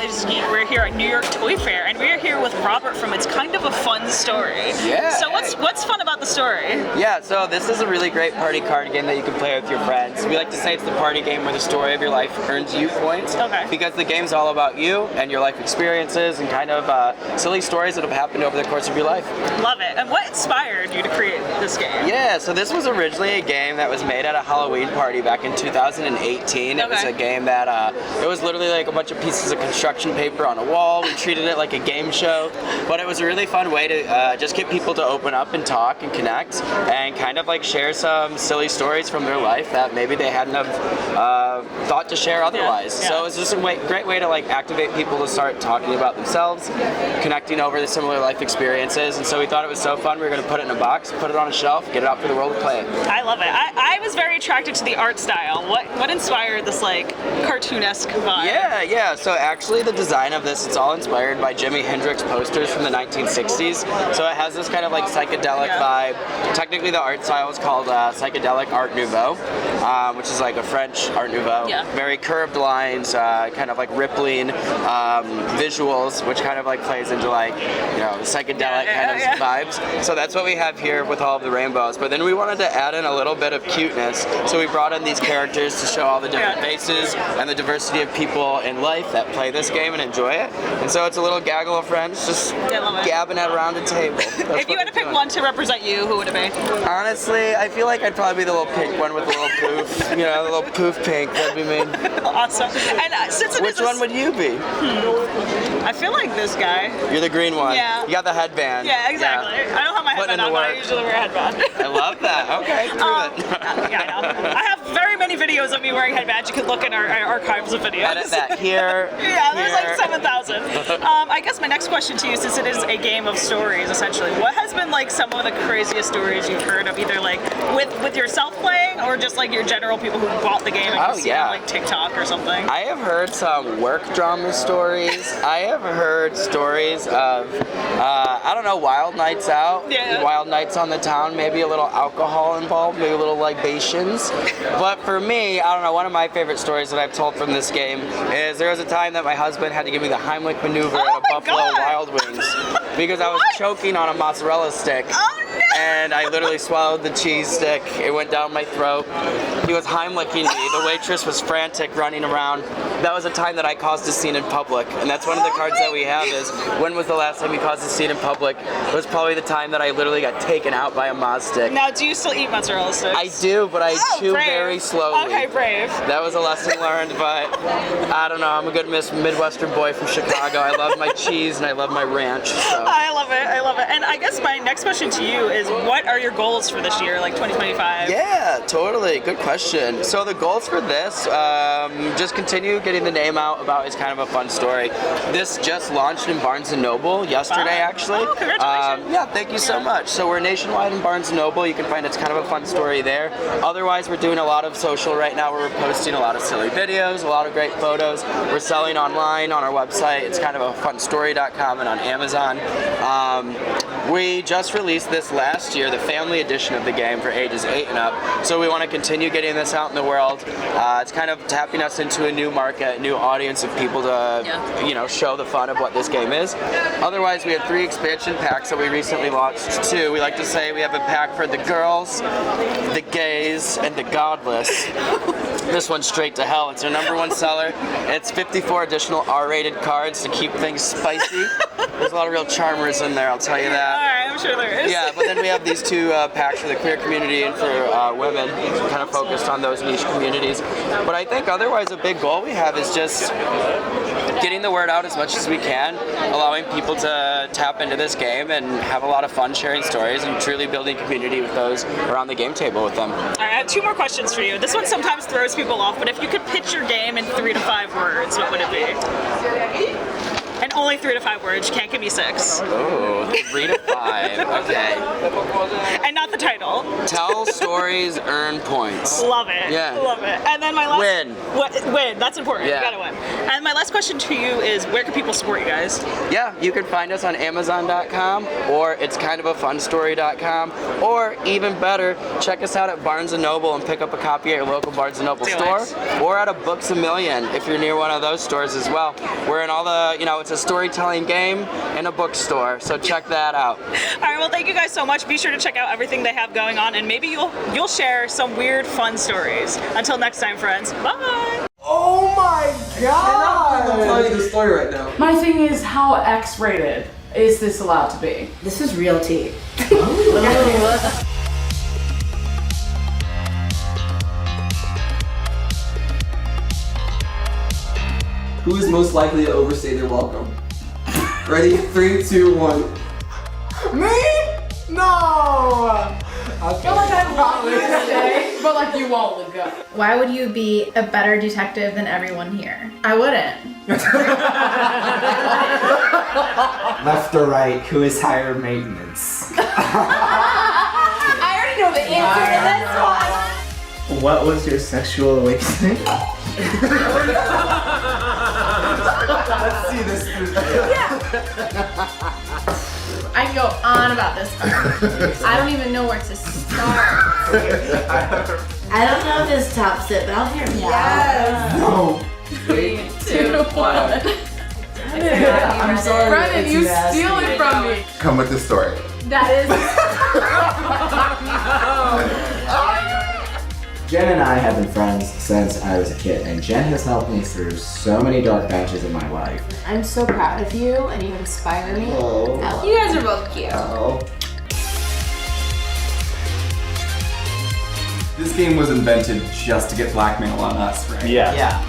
This is Geek. We're here at New York Toy Fair, and we're here with Robert from It's Kind of a Fun Story. Yeah. So what's fun about the story? Yeah, so this is a really great party card game that you can play with your friends. We like to say it's the party game where the story of your life earns you points. Okay. Because the game's all about you and your life experiences and kind of silly stories that have happened over the course of your life. Love it. And what inspired you to create this game? Yeah, so this was originally a game that was made at a Halloween party back in 2018. It was a game that, it was literally like a bunch of pieces of construction paper on a wall. We treated it like a game show, but it was a really fun way to just get people to open up and talk and connect and kind of like share some silly stories from their life that maybe they hadn't have thought to share otherwise. Yeah. So it was just a great way to like activate people to start talking about themselves, connecting over the similar life experiences, and so we thought it was so fun we were going to put it in a box, put it on a shelf, get it out for the world to play. I love it. I was very attracted to the art style. What inspired this like cartoonesque vibe? Yeah. So actually the design of this, it's all inspired by Jimi Hendrix posters from the 1960s. So it has this kind of like psychedelic vibe. Technically the art style is called psychedelic Art Nouveau, which is like a French Art Nouveau. Yeah. Very curved lines, kind of like rippling visuals, which kind of like plays into like, you know, the psychedelic kind of vibes. So that's what we have here with all of the rainbows. But then we wanted to add in a little bit of cuteness. So we brought in these characters to show all the different faces and the diversity of people in life that play this game and enjoy it. And so it's a little gaggle of friends just gabbing at around a table. If you had to pick one to represent you, who would it be? Honestly, I feel like I'd probably be the little pink one with the little poof. You know, the little poof pink. That'd be me. Awesome. And since Which one would you be? I feel like this guy. You're the green one. Yeah. You got the headband. Yeah, exactly. I don't have my headband on, but I usually wear a headband. I love that. Okay, prove it. Yeah, I know. I have very many videos of me wearing headbands. You can look in our archives of videos. Edit that here. Yeah, there's like 7,000. I guess my next question to you, since it is a game of stories, essentially, what has been like some of the craziest stories you've heard of, either like with yourself playing or just like your general people who bought the game and you see on like TikTok or something? I have heard some work drama stories. I have heard stories of, I don't know, wild nights out, wild nights on the town, maybe a little alcohol involved, maybe a little libations. But for me, I don't know, one of my favorite stories that I've told from this game is there was a time that my husband had to give me the Heimlich maneuver at a Buffalo Wild Wings because I was choking on a mozzarella stick. Oh, no. And I literally swallowed the cheese stick. It went down my throat. He was Heimliching me. The waitress was frantic, running around. That was a time that I caused a scene in public. And that's one of the cards that we have is, when was the last time you caused a scene in public? It was probably the time that I literally got taken out by a Moz stick. Now, do you still eat mozzarella sticks? I do, but I chew very slowly. Okay, brave. That was a lesson learned, but I don't know. I'm a good Midwestern boy from Chicago. I love my cheese and I love my ranch. So. I love it. And I guess my next question to you is, what are your goals for this year, like 2025? Yeah, totally. Good question. So the goals for this, just continue getting the name out about It's Kind of a Fun Story. This just launched in Barnes & Noble yesterday, actually. Oh, congratulations. Yeah, thank you so much. So we're nationwide in Barnes & Noble. You can find It's Kind of a Fun Story there. Otherwise, we're doing a lot of social right now where we're posting a lot of silly videos, a lot of great photos. We're selling online on our website. It's kind of a funstory.com and on Amazon. We just released this last year, the family edition of the game for ages 8 and up. So we want to continue getting this out in the world. It's kind of tapping us into a new market, a new audience of people to, you know, show the fun of what this game is. Otherwise, we have 3 expansion packs that we recently launched too. We like to say we have a pack for the girls, the gays, and the godless. This one's straight to hell. It's our #1 seller. It's 54 additional R-rated cards to keep things spicy. There's a lot of real charmers in there, I'll tell you that. Alright, I'm sure there is. Yeah, but then we have these 2 packs for the queer community and for women, kind of focused on those niche communities. But I think otherwise a big goal we have is just getting the word out as much as we can, allowing people to tap into this game and have a lot of fun sharing stories and truly building community with those around the game table with them. Alright, I have 2 more questions for you. This one sometimes throws people off, but if you could pitch your game in 3 to 5 words, what would it be? And only 3 to 5 words. You can't give me 6. Oh, 3 to 5. Okay. And not the title. Tell stories, earn points. Love it. Yeah. Love it. And then my last Win. Win. That's important. Yeah. You gotta win. And my last question to you is, where can people support you guys? Yeah, you can find us on Amazon.com or it's kind of a fun story.com, or even better, check us out at Barnes & Noble and pick up a copy at your local Barnes & Noble store, or at a Books A Million if you're near one of those stores as well. We're in all the, it's a storytelling game in a bookstore, so check that out. All right, well, thank you guys so much. Be sure to check out everything they have going on, and maybe you'll share some weird, fun stories. Until next time, friends. Bye. Oh my god! I'm telling you the story right now. My thing is, how X-rated is this allowed to be? This is real tea. Who is most likely to overstay their welcome? Ready? 3, 2, 1. Me? No! I feel like I'd probably stay, but like you won't let go. Why would you be a better detective than everyone here? I wouldn't. Left or right, who is higher maintenance? I already know the answer to this one. What was your sexual awakening? Let's see this through. I can go on about this one. I don't even know where to start. I don't know if this tops it, but I'll hear me out. No. 3, 2, 1. I'm sorry. Brennan, you steal it from me. Come with the story. That is. Jen and I have been friends since I was a kid, and Jen has helped me through so many dark patches in my life. I'm so proud of you, and you inspire me. Oh. You guys are both cute. Oh. This game was invented just to get blackmail on us, right? Yeah.